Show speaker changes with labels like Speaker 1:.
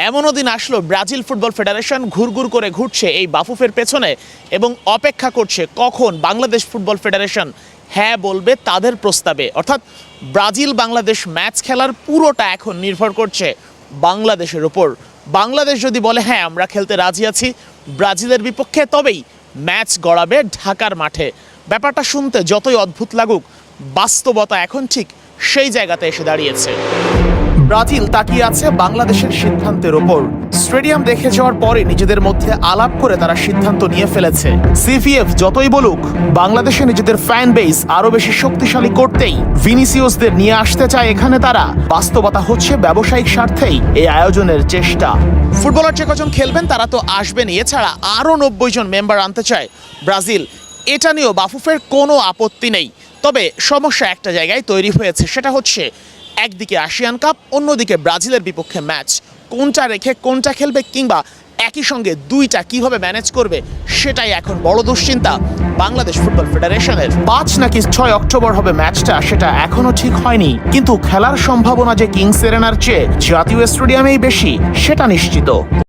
Speaker 1: এমনও দিন আসলো ব্রাজিল ফুটবল ফেডারেশন ঘুরঘুর করে ঘুরছে এই বাফুফের পেছনে এবং অপেক্ষা করছে কখন বাংলাদেশ ফুটবল ফেডারেশন হ্যাঁ বলবে তাদের প্রস্তাবে। অর্থাৎ ব্রাজিল বাংলাদেশ ম্যাচ খেলার পুরোটা এখন নির্ভর করছে বাংলাদেশের উপর। বাংলাদেশ যদি বলে হ্যাঁ আমরা খেলতে রাজি আছি ব্রাজিলের বিপক্ষে, তবেই ম্যাচ গড়াবে ঢাকার মাঠে। ব্যাপারটা শুনতে যতই অদ্ভুত লাগুক, বাস্তবতা এখন ঠিক সেই জায়গাতে এসে দাঁড়িয়েছে। ব্রাজিল তাকিয়ে আছে বাংলাদেশের সিদ্ধান্তের ওপর। স্টেডিয়াম দেখে যাওয়ার পরে নিজেদের মধ্যে আলাপ করে তারা সিদ্ধান্ত নিয়ে ফেলেছে। সিভিএফ যতই বলুক বাংলাদেশে নিজেদের ফ্যান বেস আরো বেশি শক্তিশালী করতেই ভিনিসিয়াসদের নিয়ে আসতে চায় এখানে তারা। বাস্তবতা হচ্ছে ব্যবসায়িক স্বার্থেই এই আয়োজনের চেষ্টা। ফুটবলার যে কজন খেলবেন তারা তো আসবেন, এছাড়া আরও 90 জন মেম্বার আনতে চায় ব্রাজিল। এটা নিয়েও বাফুফের কোনো আপত্তি নেই। তবে সমস্যা একটা জায়গায় তৈরি হয়েছে, সেটা হচ্ছে একদিকে আসিয়ান কাপ, অন্যদিকে ব্রাজিলের বিপক্ষে ম্যাচ। কোনটা রেখে কোনটা খেলবে, কিংবা একই সঙ্গে দুইটা কিভাবে ম্যানেজ করবে, সেটাই এখন বড় দুশ্চিন্তা বাংলাদেশ ফুটবল ফেডারেশনের। 5 নাকি 6 অক্টোবর হবে ম্যাচটা, সেটা এখনো ঠিক হয়নি, কিন্তু খেলার সম্ভাবনা যে কিংস এরেনার চেয়ে জাতীয় স্টেডিয়ামেই বেশি সেটা নিশ্চিত।